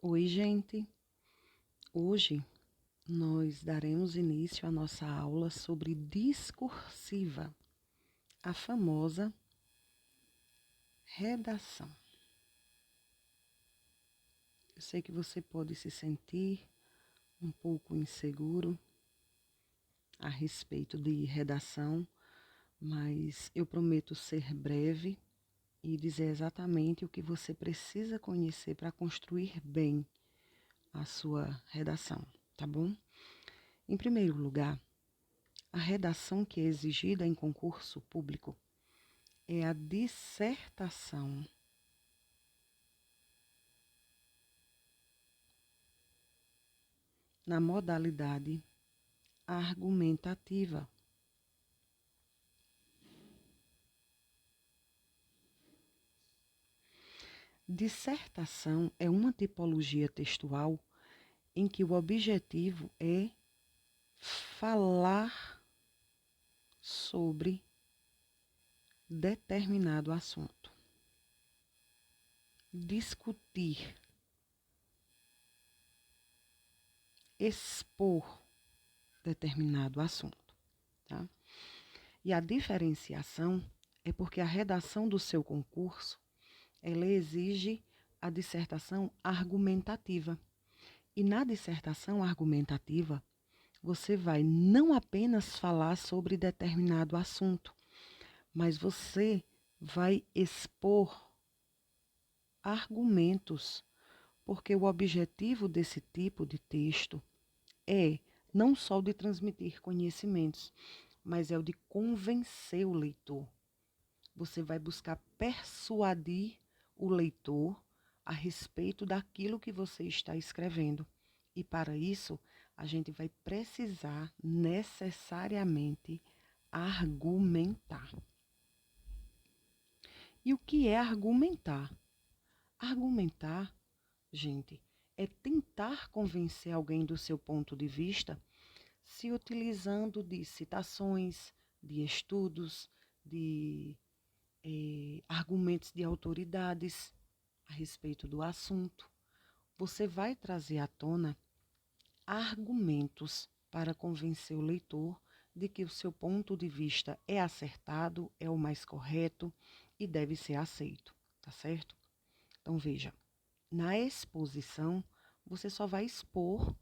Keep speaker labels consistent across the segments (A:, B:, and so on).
A: Oi, gente! Hoje nós daremos início à nossa aula sobre discursiva, a famosa redação. Eu sei que você pode se sentir um pouco inseguro a respeito de redação, mas eu prometo ser breve e dizer exatamente o que você precisa conhecer para construir bem a sua redação, tá bom? Em primeiro lugar, a redação que é exigida em concurso público é a dissertação. Na modalidade argumentativa. Dissertação é uma tipologia textual em que o objetivo é falar sobre determinado assunto, discutir, expor determinado assunto, tá? E a diferenciação é porque a redação do seu concurso, ela exige a dissertação argumentativa. E na dissertação argumentativa, você vai não apenas falar sobre determinado assunto, mas você vai expor argumentos, porque o objetivo desse tipo de texto é não só o de transmitir conhecimentos, mas é o de convencer o leitor. Você vai buscar persuadir o leitor a respeito daquilo que você está escrevendo. E para isso, a gente vai precisar necessariamente argumentar. E o que é argumentar? Argumentar, gente, é tentar convencer alguém do seu ponto de vista se utilizando de citações, de estudos, de argumentos de autoridades a respeito do assunto. Você vai trazer à tona argumentos para convencer o leitor de que o seu ponto de vista é acertado, é o mais correto e deve ser aceito, tá certo? Então veja, na exposição você só vai expor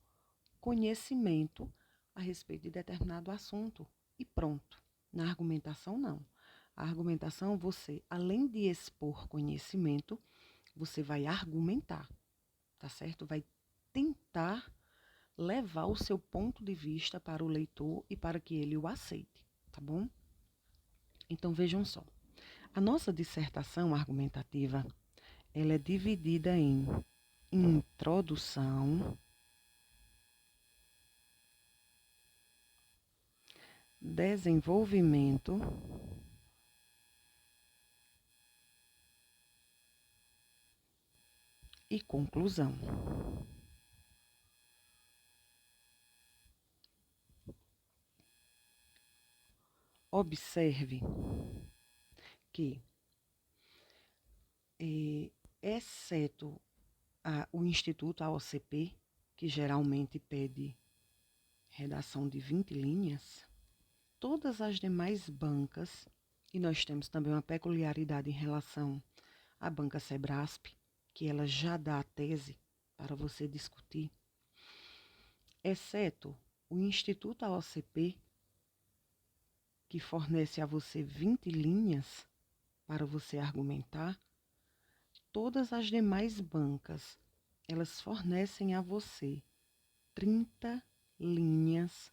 A: conhecimento a respeito de determinado assunto e pronto. Na argumentação não. A argumentação você, além de expor conhecimento, você vai argumentar, tá certo? Vai tentar levar o seu ponto de vista para o leitor e para que ele o aceite, tá bom? Então vejam só. A nossa dissertação argumentativa, ela é dividida em introdução, desenvolvimento e conclusão. Observe que, exceto o Instituto, a OCP, que geralmente pede redação de 20 linhas, todas as demais bancas, e nós temos também uma peculiaridade em relação à banca Sebrasp, que ela já dá a tese para você discutir, exceto o Instituto AOCP, que fornece a você 20 linhas para você argumentar, todas as demais bancas, elas fornecem a você 30 linhas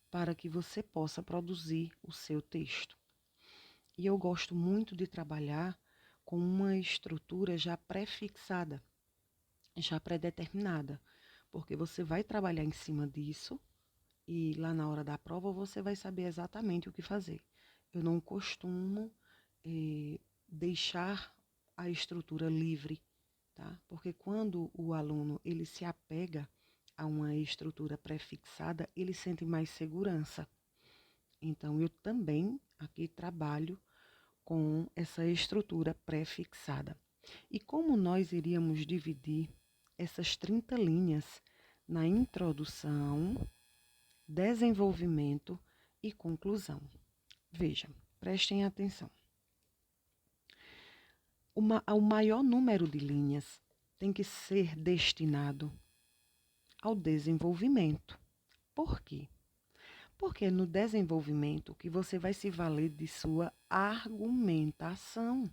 A: para que você possa produzir o seu texto. E eu gosto muito de trabalhar com uma estrutura já pré-fixada, já pré-determinada, porque você vai trabalhar em cima disso e lá na hora da prova você vai saber exatamente o que fazer. Eu não costumo deixar a estrutura livre, tá? Porque quando o aluno ele se apega a uma estrutura pré-fixada, ele sente mais segurança. Então, eu também aqui trabalho com essa estrutura pré-fixada. E como nós iríamos dividir essas 30 linhas na introdução, desenvolvimento e conclusão. Veja, prestem atenção. O maior número de linhas tem que ser destinado ao desenvolvimento. Por quê? Porque é no desenvolvimento que você vai se valer de sua argumentação.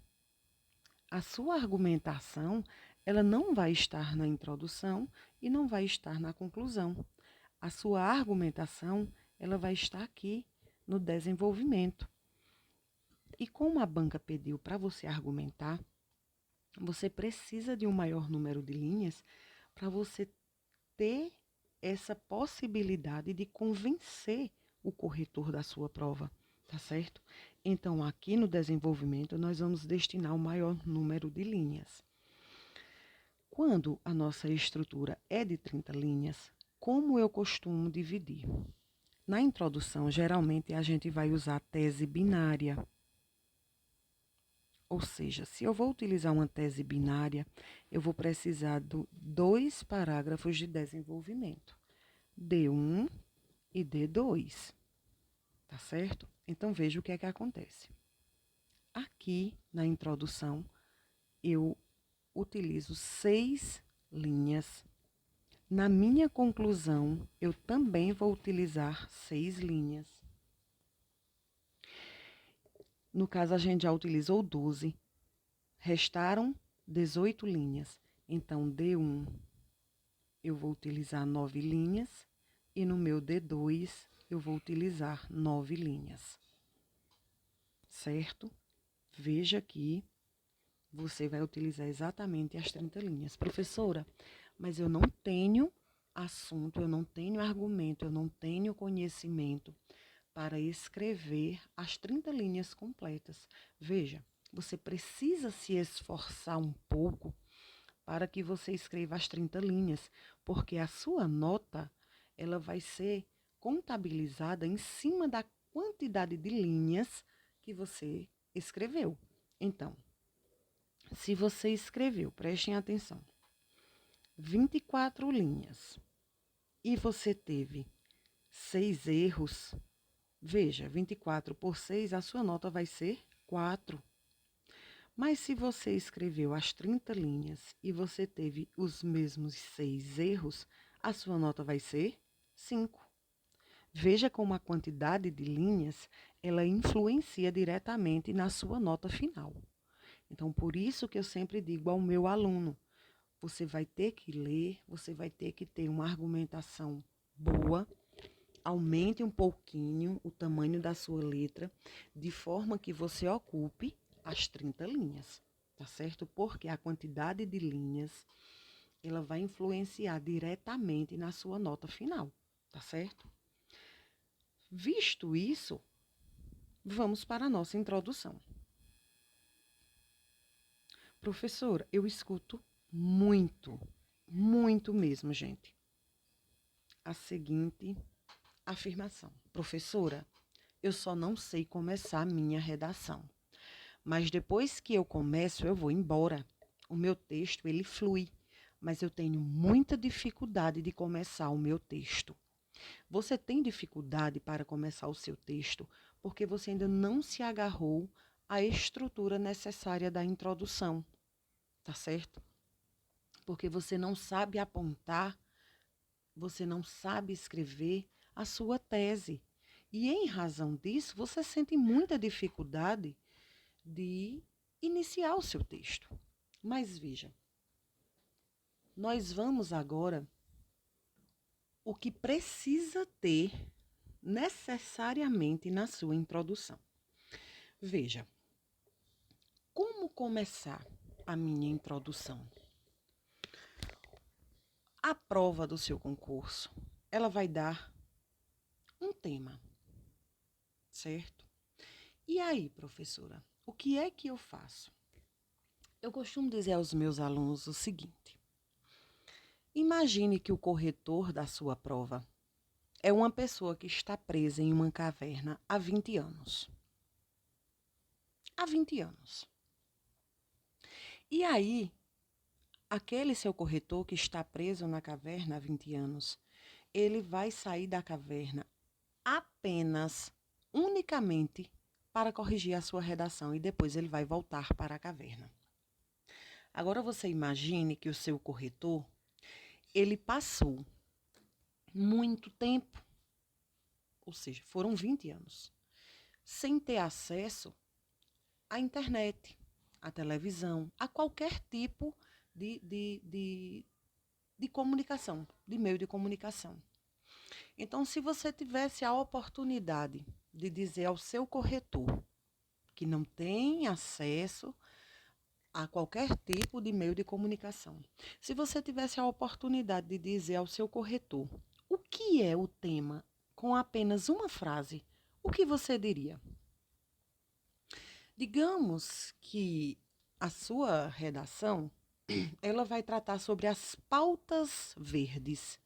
A: A sua argumentação, ela não vai estar na introdução e não vai estar na conclusão. A sua argumentação, ela vai estar aqui no desenvolvimento. E como a banca pediu para você argumentar, você precisa de um maior número de linhas para você ter essa possibilidade de convencer o corretor da sua prova, tá certo? Então, aqui no desenvolvimento, nós vamos destinar o maior número de linhas. Quando a nossa estrutura é de 30 linhas, como eu costumo dividir? Na introdução, geralmente, a gente vai usar a tese binária. Ou seja, se eu vou utilizar uma tese binária, eu vou precisar de 2 parágrafos de desenvolvimento. D1 e D2. Tá certo? Então, veja o que é que acontece. Aqui, na introdução, eu utilizo 6 linhas. Na minha conclusão, eu também vou utilizar 6 linhas. No caso, a gente já utilizou 12. Restaram 18 linhas. Então, D1 eu vou utilizar 9 linhas e no meu D2 eu vou utilizar 9 linhas. Certo? Veja que você vai utilizar exatamente as 30 linhas. Professora, mas eu não tenho assunto, eu não tenho argumento, eu não tenho conhecimento para escrever as 30 linhas completas. Veja, você precisa se esforçar um pouco para que você escreva as 30 linhas, porque a sua nota ela vai ser contabilizada em cima da quantidade de linhas que você escreveu. Então, se você escreveu, prestem atenção, 24 linhas e você teve 6 erros, veja, 24 por 6, a sua nota vai ser 4. Mas se você escreveu as 30 linhas e você teve os mesmos 6 erros, a sua nota vai ser 5. Veja como a quantidade de linhas, ela influencia diretamente na sua nota final. Então, por isso que eu sempre digo ao meu aluno, você vai ter que ler, você vai ter que ter uma argumentação boa, aumente um pouquinho o tamanho da sua letra, de forma que você ocupe as 30 linhas, tá certo? Porque a quantidade de linhas, ela vai influenciar diretamente na sua nota final, tá certo? Visto isso, vamos para a nossa introdução. Professora, eu escuto muito, muito mesmo, gente, a seguinte afirmação. Professora, eu só não sei começar a minha redação. Mas depois que eu começo, eu vou embora. O meu texto, ele flui, mas eu tenho muita dificuldade de começar o meu texto. Você tem dificuldade para começar o seu texto porque você ainda não se agarrou à estrutura necessária da introdução, tá certo? Porque você não sabe apontar, você não sabe escrever a sua tese. E em razão disso, você sente muita dificuldade de iniciar o seu texto. Mas veja, nós vamos agora o que precisa ter necessariamente na sua introdução. Veja, como começar a minha introdução? A prova do seu concurso, ela vai dar um tema, certo? E aí, professora, o que é que eu faço? Eu costumo dizer aos meus alunos o seguinte: imagine que o corretor da sua prova é uma pessoa que está presa em uma caverna há 20 anos. Há 20 anos. E aí, aquele seu corretor que está preso na caverna há 20 anos, ele vai sair da caverna apenas, unicamente, para corrigir a sua redação e depois ele vai voltar para a caverna. Agora você imagine que o seu corretor, ele passou muito tempo, ou seja, foram 20 anos, sem ter acesso à internet, à televisão, a qualquer tipo de comunicação, de meio de comunicação. Então, se você tivesse a oportunidade de dizer ao seu corretor que não tem acesso a qualquer tipo de meio de comunicação, se você tivesse a oportunidade de dizer ao seu corretor o que é o tema com apenas uma frase, o que você diria? Digamos que a sua redação ela vai tratar sobre as pautas verdes.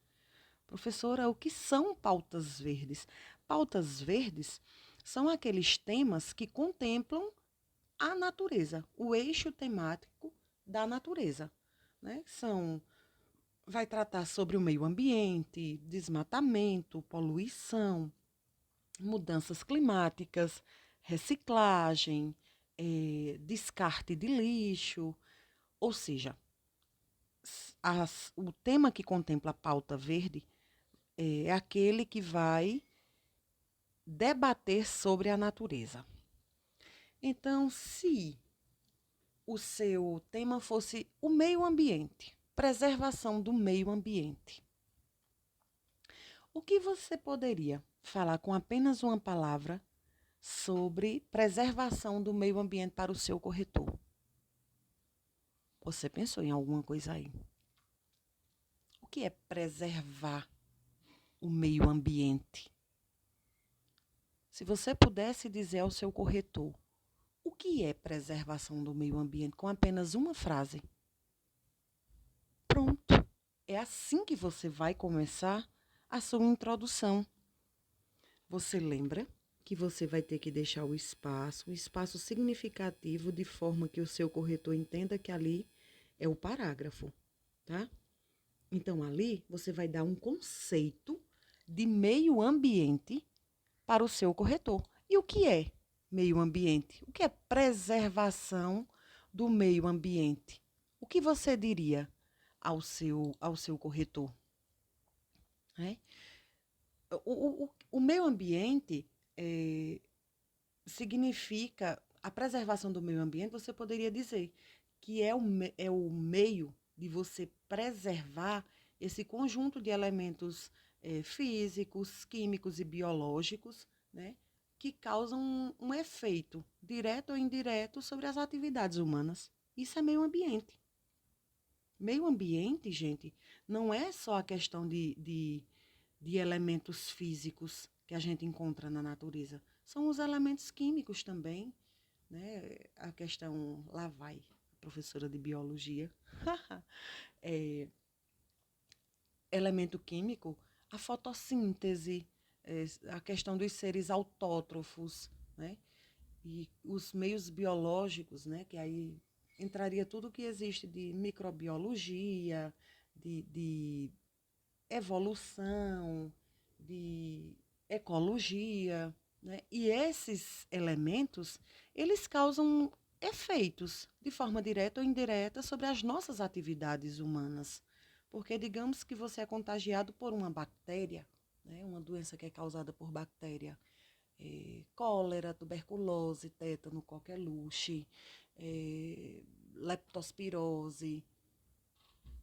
A: Professora, o que são pautas verdes? Pautas verdes são aqueles temas que contemplam a natureza, o eixo temático da natureza, né? Vai tratar sobre o meio ambiente, desmatamento, poluição, mudanças climáticas, reciclagem, descarte de lixo, ou seja, o tema que contempla a pauta verde é aquele que vai debater sobre a natureza. Então, se o seu tema fosse o meio ambiente, preservação do meio ambiente, o que você poderia falar com apenas uma palavra sobre preservação do meio ambiente para o seu corretor? Você pensou em alguma coisa aí? O que é preservar o meio ambiente? Se você pudesse dizer ao seu corretor o que é preservação do meio ambiente com apenas uma frase, pronto. É assim que você vai começar a sua introdução. Você lembra que você vai ter que deixar um espaço significativo, de forma que o seu corretor entenda que ali é o parágrafo, tá? Então, ali você vai dar um conceito de meio ambiente para o seu corretor. E o que é meio ambiente? O que é preservação do meio ambiente? O que você diria ao seu corretor? Né? O meio ambiente significa, a preservação do meio ambiente, você poderia dizer que é o meio de você preservar esse conjunto de elementos físicos, químicos e biológicos, né, que causam um efeito direto ou indireto sobre as atividades humanas. Isso é meio ambiente. Meio ambiente, gente, não é só a questão de elementos físicos que a gente encontra na natureza. São os elementos químicos também, né? A questão, lá vai, professora de biologia. Elemento químico, a fotossíntese, a questão dos seres autótrofos, né? E os meios biológicos, né? Que aí entraria tudo que existe de microbiologia, de evolução, de ecologia, né? E esses elementos, eles causam efeitos de forma direta ou indireta sobre as nossas atividades humanas. Porque digamos que você é contagiado por uma bactéria, né? Uma doença que é causada por bactéria, cólera, tuberculose, tétano, coqueluche, leptospirose.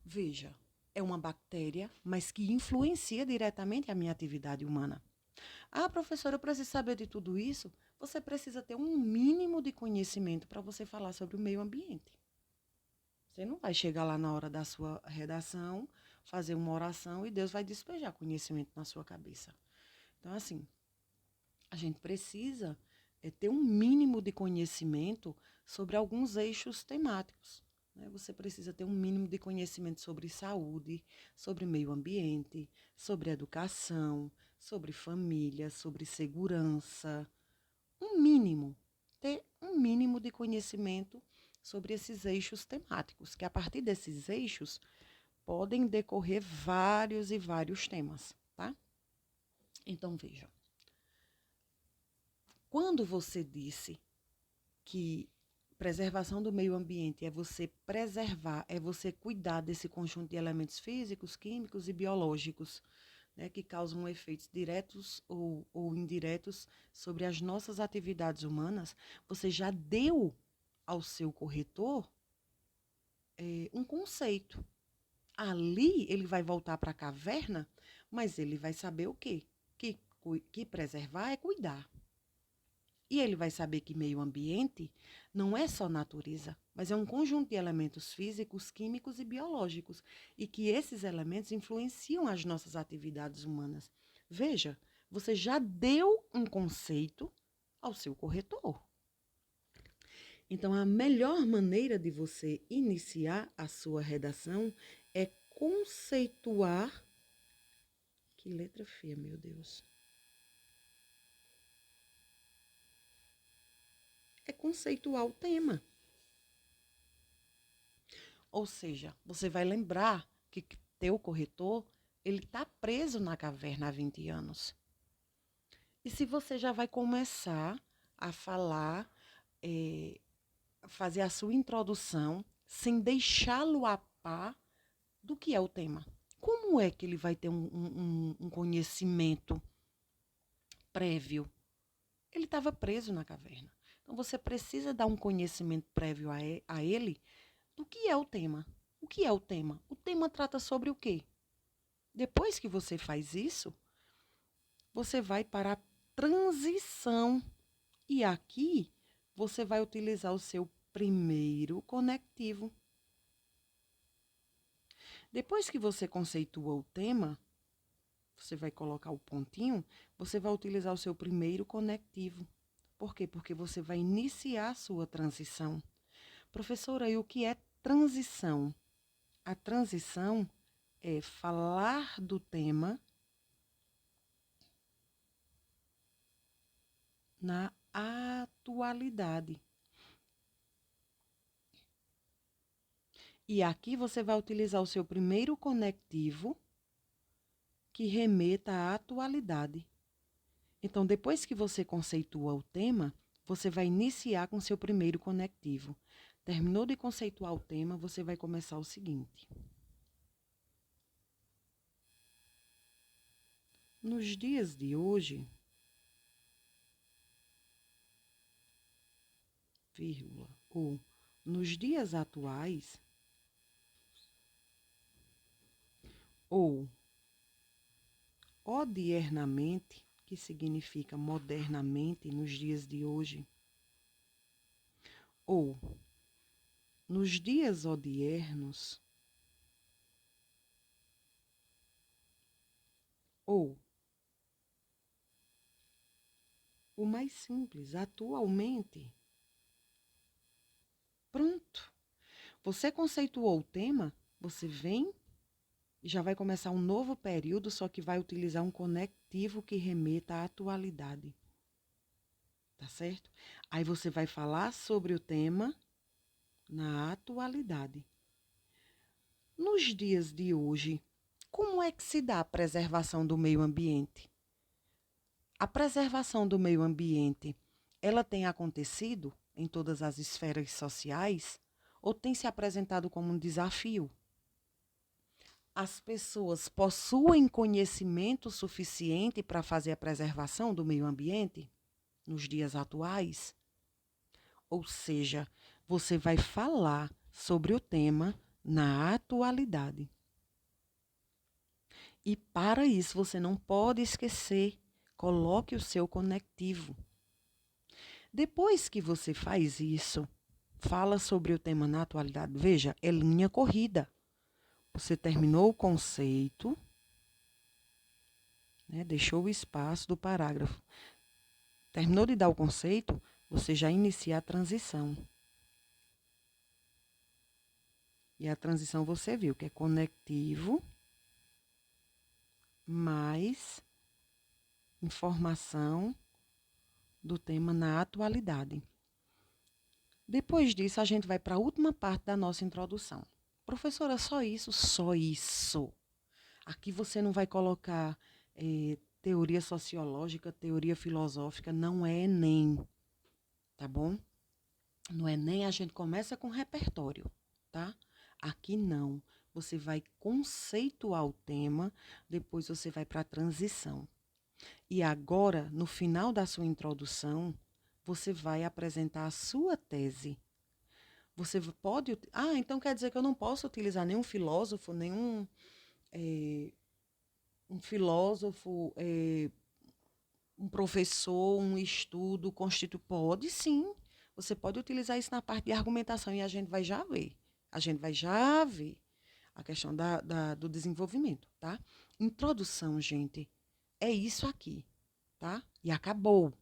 A: Veja, é uma bactéria, mas que influencia diretamente a minha atividade humana. Ah, professora, eu preciso saber de tudo isso? Você precisa ter um mínimo de conhecimento para você falar sobre o meio ambiente. Você não vai chegar lá na hora da sua redação, fazer uma oração e Deus vai despejar conhecimento na sua cabeça. Então, assim, a gente precisa ter um mínimo de conhecimento sobre alguns eixos temáticos. Né? Você precisa ter um mínimo de conhecimento sobre saúde, sobre meio ambiente, sobre educação, sobre família, sobre segurança. Um mínimo, ter um mínimo de conhecimento sobre esses eixos temáticos, que a partir desses eixos podem decorrer vários e vários temas, tá? Então, veja. Quando você disse que preservação do meio ambiente é você preservar, é você cuidar desse conjunto de elementos físicos, químicos e biológicos, né, que causam efeitos diretos ou indiretos sobre as nossas atividades humanas, você já deu ao seu corretor um conceito. Ali ele vai voltar para a caverna, mas ele vai saber o quê? Que preservar é cuidar. E ele vai saber que meio ambiente não é só natureza, mas é um conjunto de elementos físicos, químicos e biológicos, e que esses elementos influenciam as nossas atividades humanas. Veja, você já deu um conceito ao seu corretor. Então, a melhor maneira de você iniciar a sua redação é conceituar. Que letra feia, meu Deus. É conceituar o tema. Ou seja, você vai lembrar que teu corretor, ele está preso na caverna há 20 anos. E se você já vai começar a falar, fazer a sua introdução, sem deixá-lo a par do que é o tema. Como é que ele vai ter um conhecimento prévio? Ele estava preso na caverna. Então, você precisa dar um conhecimento prévio a ele do que é o tema. O que é o tema? O tema trata sobre o quê? Depois que você faz isso, você vai para a transição. E aqui, você vai utilizar o seu primeiro conectivo. Depois que você conceitua o tema, você vai colocar o pontinho, você vai utilizar o seu primeiro conectivo. Por quê? Porque você vai iniciar a sua transição. Professora, e o que é transição? A transição é falar do tema na atualidade. E aqui você vai utilizar o seu primeiro conectivo que remeta à atualidade. Então, depois que você conceitua o tema, você vai iniciar com seu primeiro conectivo. Terminou de conceituar o tema, você vai começar o seguinte. Nos dias de hoje, vírgula, ou nos dias atuais, ou odiernamente, que significa modernamente nos dias de hoje, ou nos dias odiernos, ou o mais simples, atualmente. Pronto. Você conceituou o tema, você vem e já vai começar um novo período, só que vai utilizar um conectivo que remeta à atualidade. Tá certo? Aí você vai falar sobre o tema na atualidade. Nos dias de hoje, como é que se dá a preservação do meio ambiente? A preservação do meio ambiente, ela tem acontecido em todas as esferas sociais ou tem se apresentado como um desafio? As pessoas possuem conhecimento suficiente para fazer a preservação do meio ambiente nos dias atuais? Ou seja, você vai falar sobre o tema na atualidade. E para isso você não pode esquecer, coloque o seu conectivo. Depois que você faz isso, fala sobre o tema na atualidade. Veja, é linha corrida. Você terminou o conceito, né, deixou o espaço do parágrafo. Terminou de dar o conceito, você já inicia a transição. E a transição você viu que é conectivo mais informação do tema na atualidade. Depois disso, a gente vai para a última parte da nossa introdução. Professora, só isso? Só isso. Aqui você não vai colocar teoria sociológica, teoria filosófica, não é Enem, tá bom? No Enem a gente começa com repertório, tá? Aqui não. Você vai conceituar o tema, depois você vai para a transição. E agora, no final da sua introdução, você vai apresentar a sua tese. Você pode. Ah, então quer dizer que eu não posso utilizar nenhum filósofo, nenhum um filósofo, um professor, um estudo pode sim. Você pode utilizar isso na parte de argumentação e a gente vai já ver. A gente vai já ver a questão do desenvolvimento, tá? Introdução, gente, é isso aqui, tá? E acabou.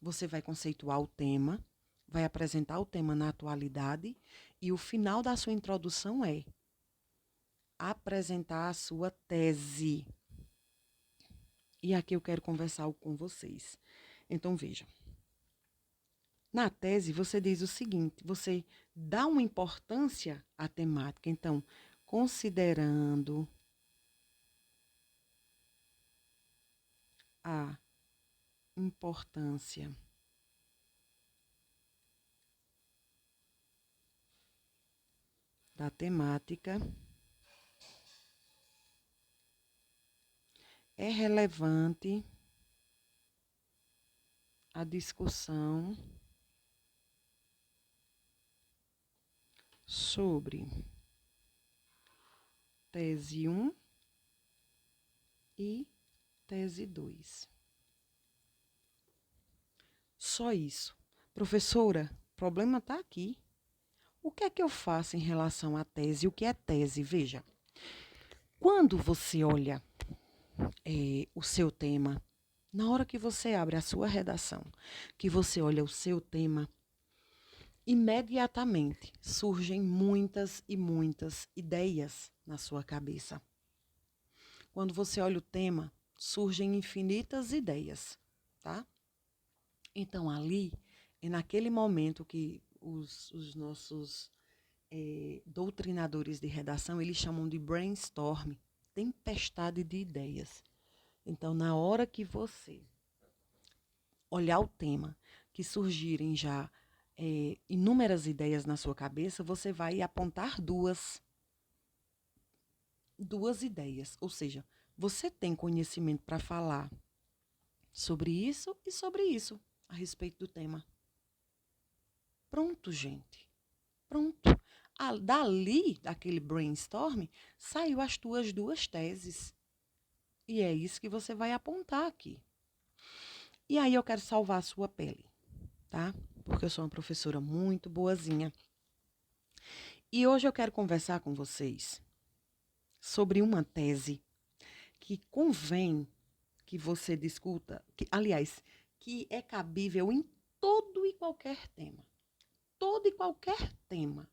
A: Você vai conceituar o tema, vai apresentar o tema na atualidade e o final da sua introdução é apresentar a sua tese. E aqui eu quero conversar com vocês. Então, vejam. Na tese, você diz o seguinte: você dá uma importância à temática. Então, considerando a importância da temática, é relevante a discussão sobre tese 1 e tese 2. Só isso. Professora, o problema está aqui. O que é que eu faço em relação à tese? O que é tese? Veja, quando você olha o seu tema, na hora que você abre a sua redação, que você olha o seu tema, imediatamente surgem muitas e muitas ideias na sua cabeça. Quando você olha o tema, surgem infinitas ideias, tá? Então, ali, é naquele momento que os nossos doutrinadores de redação, eles chamam de brainstorm, tempestade de ideias. Então, na hora que você olhar o tema, que surgirem já inúmeras ideias na sua cabeça, você vai apontar duas ideias. Ou seja, você tem conhecimento para falar sobre isso e sobre isso, a respeito do tema. Pronto, gente. Pronto. Dali, daquele brainstorm, saiu as tuas duas teses. E é isso que você vai apontar aqui. E aí eu quero salvar a sua pele, tá? Porque eu sou uma professora muito boazinha. E hoje eu quero conversar com vocês sobre uma tese que convém que você discuta, aliás, que é cabível em todo e qualquer tema. Todo e qualquer tema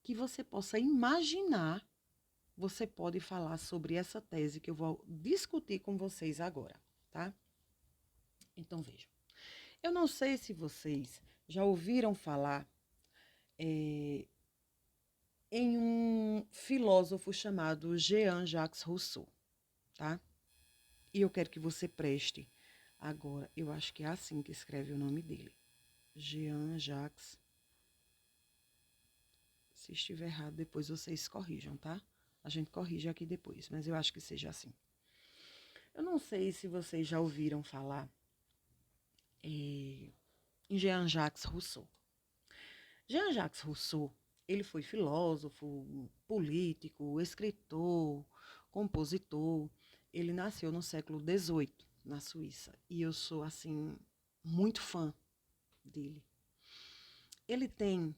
A: que você possa imaginar, você pode falar sobre essa tese que eu vou discutir com vocês agora, tá? Então, vejam. Eu não sei se vocês já ouviram falar em um filósofo chamado Jean-Jacques Rousseau, tá? E eu quero que você preste agora, eu acho que é assim que escreve o nome dele. Jean-Jacques. Se estiver errado, depois vocês corrijam, tá? A gente corrige aqui depois, mas eu acho que seja assim. Eu não sei se vocês já ouviram falar em Jean-Jacques Rousseau. Jean-Jacques Rousseau, ele foi filósofo, político, escritor, compositor. Ele nasceu no século XVIII, na Suíça. E eu sou, assim, muito fã dele. Ele tem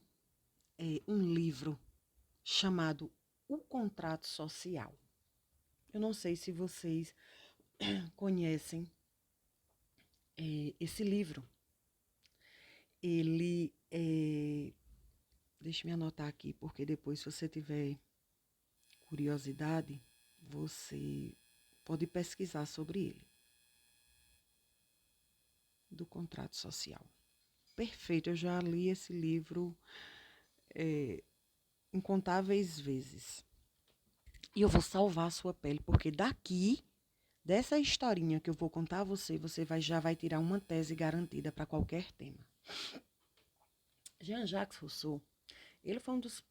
A: um livro chamado O Contrato Social. Eu não sei se vocês conhecem esse livro. Ele deixa eu me anotar aqui, porque depois, se você tiver curiosidade, você pode pesquisar sobre ele. Do contrato social. perfeito. Eu já li esse livro incontáveis vezes. E eu vou salvar a sua pele, porque daqui, dessa historinha que eu vou contar a você, já vai tirar uma tese garantida para qualquer tema. Jean-Jacques Rousseau, ele foi um dos,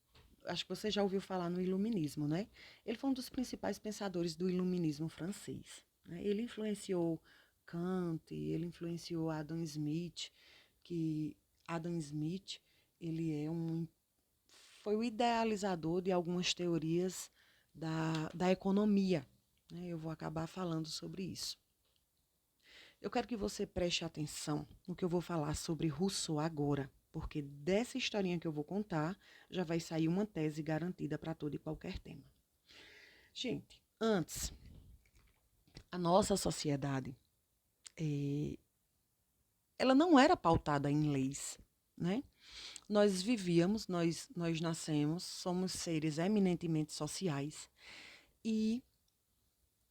A: acho que você já ouviu falar no iluminismo, né? Ele foi um dos principais pensadores do iluminismo francês, né? Ele influenciou Kant, ele influenciou Adam Smith, que Adam Smith, ele foi o idealizador de algumas teorias da economia, né? Eu vou acabar falando sobre isso. Eu quero que você preste atenção no que eu vou falar sobre Rousseau agora, porque dessa historinha que eu vou contar, já vai sair uma tese garantida para todo e qualquer tema. Gente, antes, a nossa sociedade, ela não era pautada em leis, né? Nós vivíamos, nós nascemos, somos seres eminentemente sociais e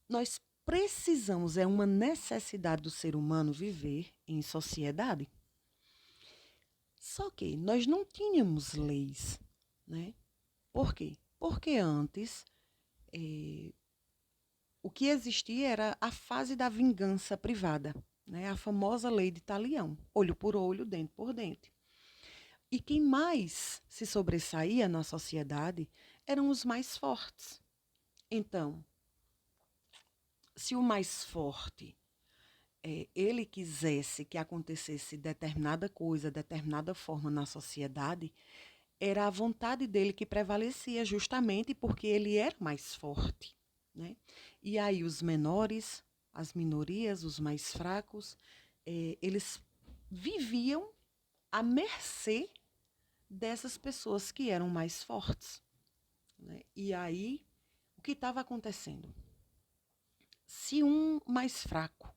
A: nós precisamos, é uma necessidade do ser humano viver em sociedade. Só que nós não tínhamos leis, né? Por quê? Porque antes o que existia era a fase da vingança privada, né? A famosa lei de Talião, olho por olho, dente por dente. E quem mais se sobressaía na sociedade eram os mais fortes. Então, se o mais forte ele quisesse que acontecesse determinada coisa, determinada forma na sociedade, era a vontade dele que prevalecia, justamente porque ele era mais forte, né? E aí os menores, as minorias, os mais fracos, eles viviam à mercê dessas pessoas que eram mais fortes, né? E aí, o que estava acontecendo? Se um mais fraco,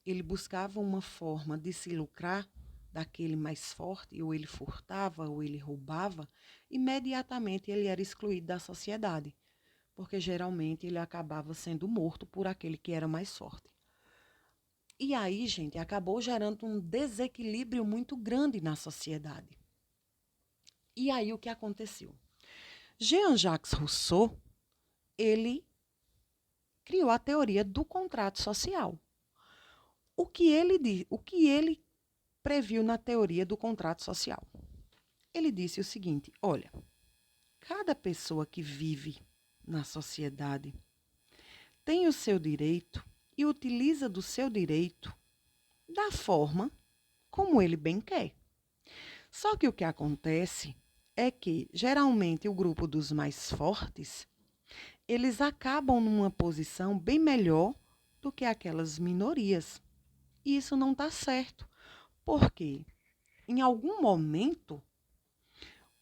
A: ele buscava uma forma de se lucrar daquele mais forte, ou ele furtava, ou ele roubava, imediatamente ele era excluído da sociedade, porque geralmente ele acabava sendo morto por aquele que era mais forte. E aí, gente, acabou gerando um desequilíbrio muito grande na sociedade. E aí o que aconteceu? Jean-Jacques Rousseau, ele criou a teoria do contrato social. O que ele previu na teoria do contrato social? Ele disse o seguinte: olha, cada pessoa que vive na sociedade tem o seu direito e utiliza do seu direito da forma como ele bem quer. Só que o que acontece é que, geralmente, o grupo dos mais fortes, eles acabam numa posição bem melhor do que aquelas minorias. E isso não está certo, porque em algum momento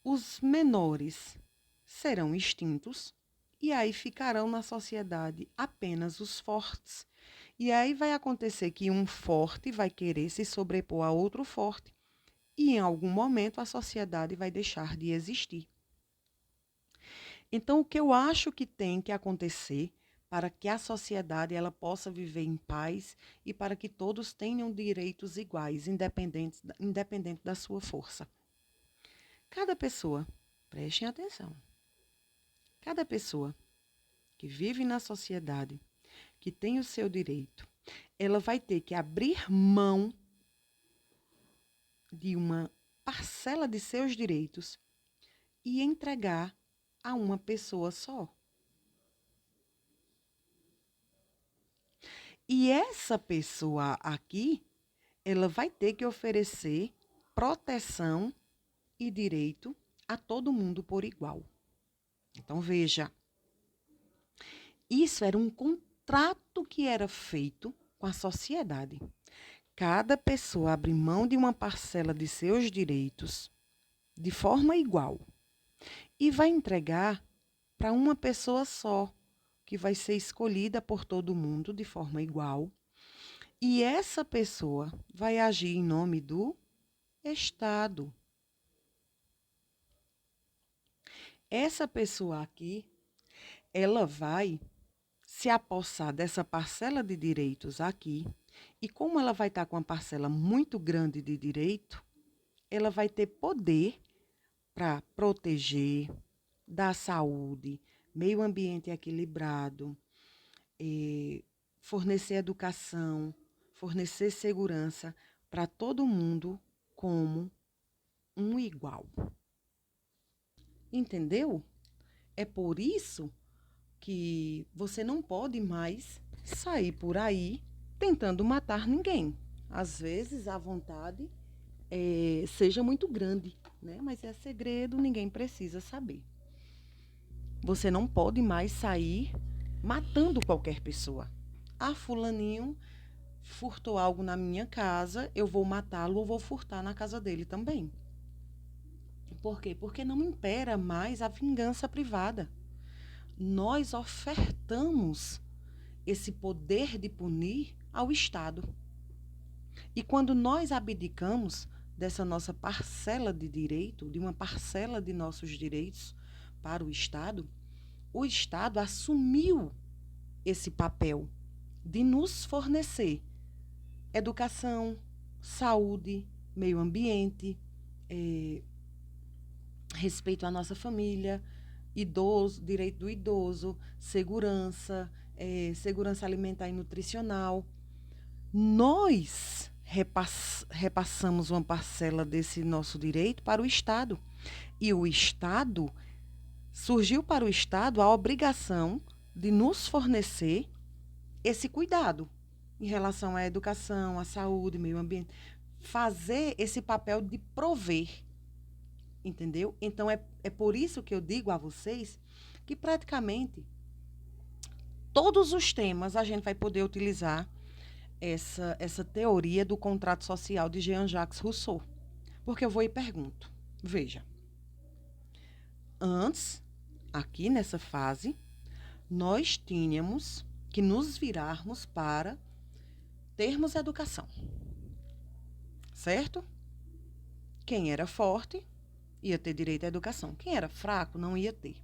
A: os menores serão extintos e aí ficarão na sociedade apenas os fortes. E aí vai acontecer que um forte vai querer se sobrepor a outro forte e em algum momento a sociedade vai deixar de existir. Então, o que eu acho que tem que acontecer para que a sociedade ela possa viver em paz e para que todos tenham direitos iguais, independente da sua força. Cada pessoa, prestem atenção, cada pessoa que vive na sociedade, que tem o seu direito, ela vai ter que abrir mão de uma parcela de seus direitos e entregar a uma pessoa só. E essa pessoa aqui, ela vai ter que oferecer proteção e direito a todo mundo por igual. Então, veja, isso era um contrato que era feito com a sociedade. Cada pessoa abre mão de uma parcela de seus direitos de forma igual e vai entregar para uma pessoa só, que vai ser escolhida por todo mundo de forma igual. E essa pessoa vai agir em nome do Estado. Essa pessoa aqui, ela vai se apossar dessa parcela de direitos aqui, e como ela vai estar com uma parcela muito grande de direito, ela vai ter poder para proteger, dar saúde, meio ambiente equilibrado, fornecer educação, fornecer segurança para todo mundo como um igual. Entendeu? É por isso que você não pode mais sair por aí tentando matar ninguém. Às vezes a vontade seja muito grande, né? Mas é segredo, ninguém precisa saber. Você não pode mais sair matando qualquer pessoa. Ah, fulaninho furtou algo na minha casa, eu vou matá-lo ou vou furtar na casa dele também. Por quê? Porque não impera mais a vingança privada. Nós ofertamos esse poder de punir ao Estado. E quando nós abdicamos dessa nossa parcela de direito, de uma parcela de nossos direitos para o Estado assumiu esse papel de nos fornecer educação, saúde, meio ambiente, respeito à nossa família, idoso, direito do idoso, segurança, segurança alimentar e nutricional. Nós repassamos uma parcela desse nosso direito para o Estado. E o Estado, surgiu para o Estado a obrigação de nos fornecer esse cuidado em relação à educação, à saúde, meio ambiente. Fazer esse papel de prover, entendeu? Então, é por isso que eu digo a vocês que praticamente todos os temas a gente vai poder utilizar essa teoria do contrato social de Jean-Jacques Rousseau. Porque eu vou e pergunto. Veja, antes, aqui nessa fase, nós tínhamos que nos virarmos para termos educação. Certo? Quem era forte ia ter direito à educação. Quem era fraco não ia ter.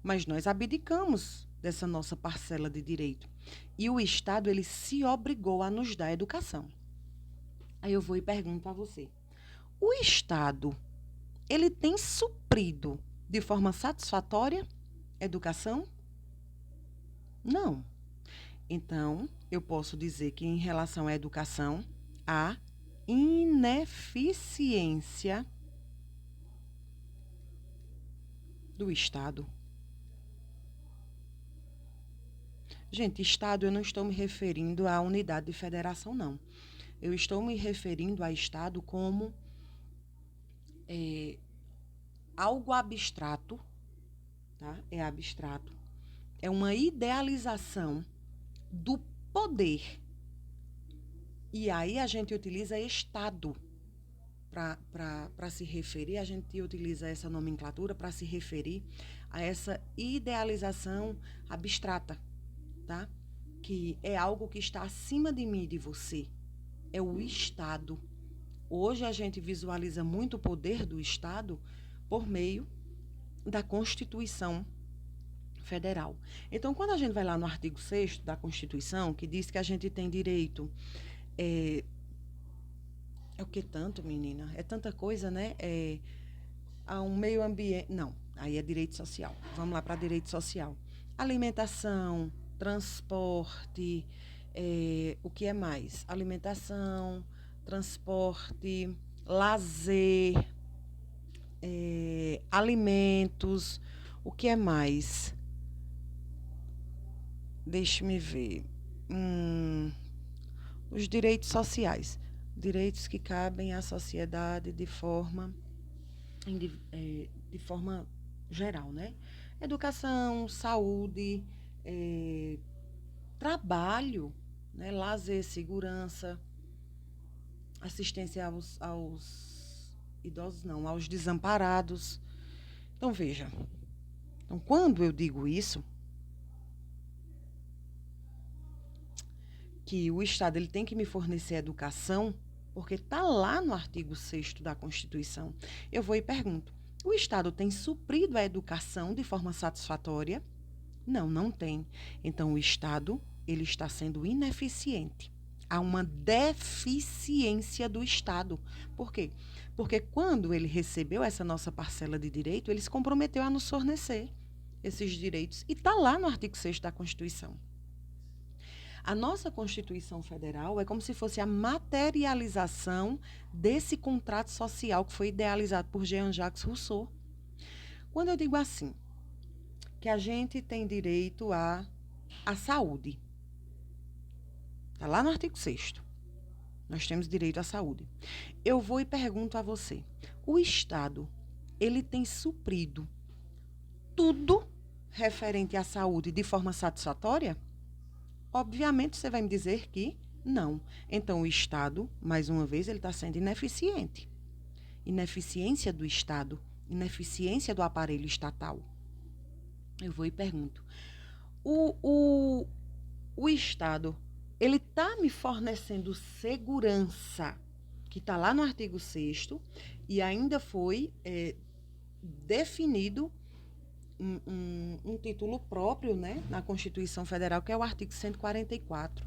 A: Mas nós abdicamos dessa nossa parcela de direito. E o Estado, ele se obrigou a nos dar educação. Aí eu vou e pergunto a você. O Estado, ele tem suprido de forma satisfatória educação? Não. Então, eu posso dizer que em relação à educação, há ineficiência do Estado. Gente, Estado, eu não estou me referindo à unidade de federação, não. Eu estou me referindo a Estado como algo abstrato, tá? É abstrato. É uma idealização do poder. E aí a gente utiliza Estado para se referir, a gente utiliza essa nomenclatura para se referir a essa idealização abstrata, tá? Que é algo que está acima de mim e de você. É o Estado. Hoje a gente visualiza muito o poder do Estado por meio da Constituição Federal. Então, quando a gente vai lá no artigo 6º da Constituição, que diz que a gente tem direito... É o que tanto, menina? É tanta coisa, né? A um meio ambiente... Não, aí é direito social. Vamos lá para direito social. Alimentação, transporte, o que é mais? Alimentação, transporte, lazer, alimentos, o que é mais? Deixe-me ver. Os direitos sociais. Direitos que cabem à sociedade de forma geral, né? Educação, saúde, trabalho, né? Lazer, segurança, assistência aos idosos, não, aos desamparados. Então, veja. Então, quando eu digo isso, que o Estado ele tem que me fornecer educação, porque está lá no artigo 6º da Constituição, eu vou e pergunto, o Estado tem suprido a educação de forma satisfatória? Não, não tem. Então, o Estado ele está sendo ineficiente. Há uma deficiência do Estado. Por quê? Porque quando ele recebeu essa nossa parcela de direito, ele se comprometeu a nos fornecer esses direitos. E está lá no artigo 6º da Constituição. A nossa Constituição Federal é como se fosse a materialização desse contrato social que foi idealizado por Jean-Jacques Rousseau. Quando eu digo assim, que a gente tem direito à saúde, está lá no artigo 6º. Nós temos direito à saúde. Eu vou e pergunto a você, o Estado, ele tem suprido tudo referente à saúde de forma satisfatória? Obviamente, você vai me dizer que não. Então, o Estado, mais uma vez, ele está sendo ineficiente. Ineficiência do Estado, ineficiência do aparelho estatal. Eu vou e pergunto, o Estado, ele está me fornecendo segurança, que está lá no artigo 6º, e ainda foi definido um título próprio, né, na Constituição Federal, que é o artigo 144.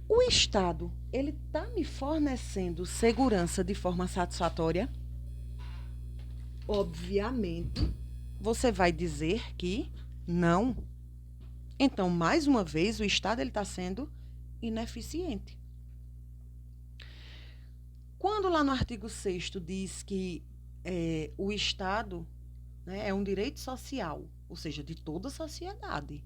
A: O Estado, ele está me fornecendo segurança de forma satisfatória? Obviamente, você vai dizer que não. Então, mais uma vez, o Estado está sendo ineficiente. Quando lá no artigo 6º diz que o Estado, né, é um direito social, ou seja, de toda a sociedade,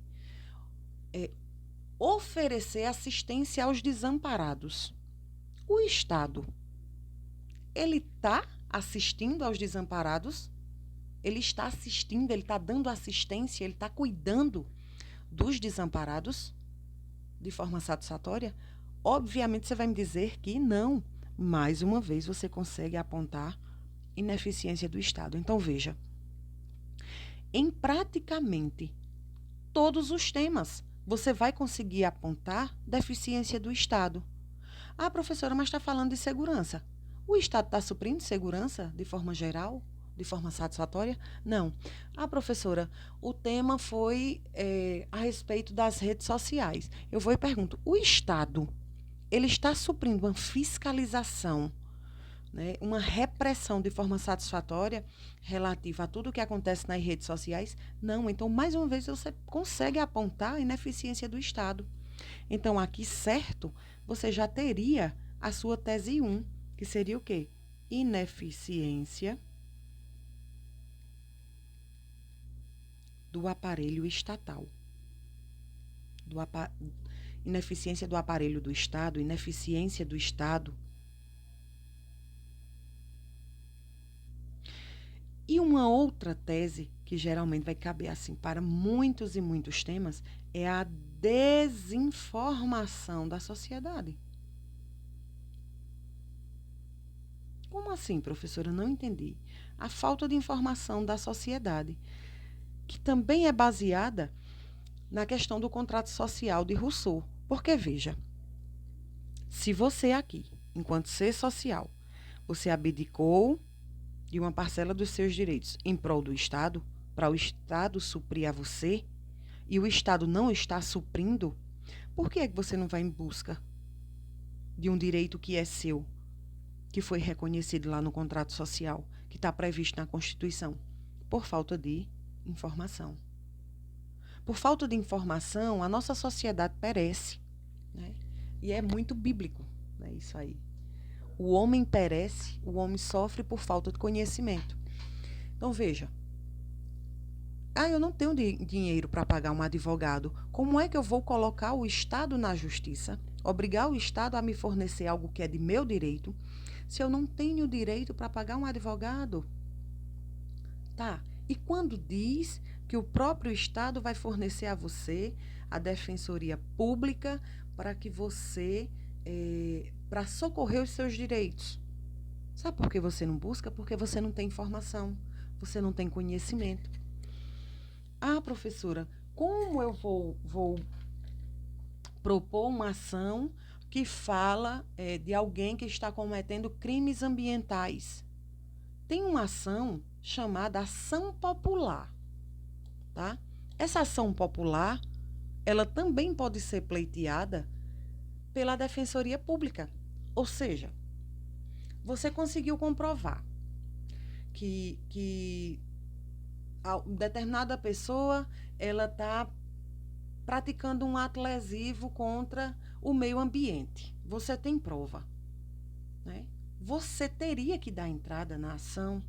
A: oferecer assistência aos desamparados. O Estado, ele está assistindo aos desamparados? Ele está assistindo, ele está dando assistência, ele está cuidando dos desamparados de forma satisfatória? Obviamente, você vai me dizer que não. Mais uma vez, você consegue apontar ineficiência do Estado. Então, veja, em praticamente todos os temas, você vai conseguir apontar deficiência do Estado. Ah, professora, mas está falando de segurança. O Estado está suprindo segurança de forma geral, de forma satisfatória? Não. Ah, professora, o tema foi a respeito das redes sociais. Eu vou e pergunto, o Estado, ele está suprindo uma fiscalização, né, uma repressão de forma satisfatória relativa a tudo o que acontece nas redes sociais? Não. Então, mais uma vez, você consegue apontar a ineficiência do Estado. Então, aqui, certo, você já teria a sua tese 1, que seria o quê? Ineficiência do aparelho estatal. Ineficiência do aparelho do Estado, ineficiência do Estado. E uma outra tese, que geralmente vai caber assim para muitos e muitos temas, é a desinformação da sociedade. Como assim, professora? Não entendi. A falta de informação da sociedade, que também é baseada na questão do contrato social de Rousseau. Porque, veja, se você aqui, enquanto ser social, você abdicou de uma parcela dos seus direitos em prol do Estado, para o Estado suprir a você, e o Estado não está suprindo, por que é que você não vai em busca de um direito que é seu, que foi reconhecido lá no contrato social, que está previsto na Constituição? Por falta de informação. Por falta de informação, a nossa sociedade perece, né? E é muito bíblico, né, isso aí. O homem perece, o homem sofre por falta de conhecimento. Então, veja. Eu não tenho dinheiro para pagar um advogado. Como é que eu vou colocar o Estado na justiça? Obrigar o Estado a me fornecer algo que é de meu direito, se eu não tenho direito para pagar um advogado? Tá. E quando diz que o próprio Estado vai fornecer a você a defensoria pública para que você... para socorrer os seus direitos. Sabe por que você não busca? Porque você não tem informação, você não tem conhecimento. Ah, professora, como eu vou propor uma ação que fala de alguém que está cometendo crimes ambientais? Tem uma ação chamada ação popular, tá? Essa ação popular, ela também pode ser pleiteada pela Defensoria Pública. Ou seja, você conseguiu comprovar que determinada pessoa ela está praticando um ato lesivo contra o meio ambiente. Você tem prova, né? Você teria que dar entrada na ação,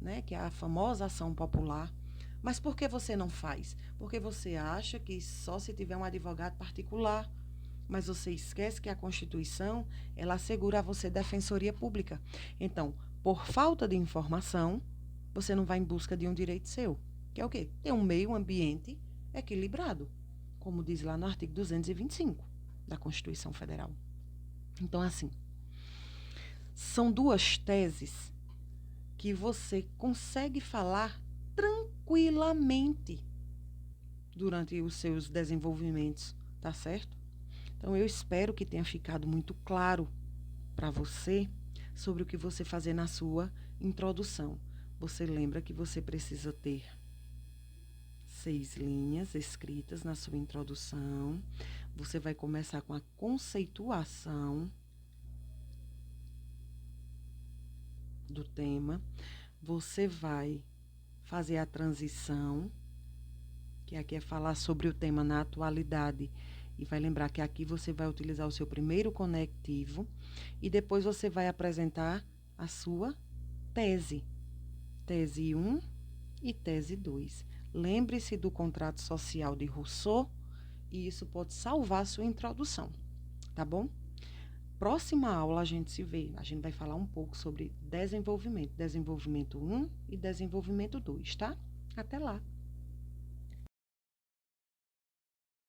A: né, que é a famosa ação popular. Mas por que você não faz? Porque você acha que só se tiver um advogado particular. Mas você esquece que a Constituição, ela assegura a você defensoria pública. Então, por falta de informação, você não vai em busca de um direito seu. Que é o quê? Ter um meio ambiente equilibrado, como diz lá no artigo 225 da Constituição Federal. Então, assim, são duas teses que você consegue falar tranquilamente durante os seus desenvolvimentos, tá certo? Então, eu espero que tenha ficado muito claro para você sobre o que você fazer na sua introdução. Você lembra que você precisa ter 6 linhas escritas na sua introdução. Você vai começar com a conceituação do tema. Você vai fazer a transição, que aqui é falar sobre o tema na atualidade. E vai lembrar que aqui você vai utilizar o seu primeiro conectivo e depois você vai apresentar a sua tese. Tese 1 e tese 2. Lembre-se do contrato social de Rousseau e isso pode salvar a sua introdução, tá bom? Próxima aula a gente se vê. A gente vai falar um pouco sobre desenvolvimento. Desenvolvimento 1 e desenvolvimento 2, tá? Até lá!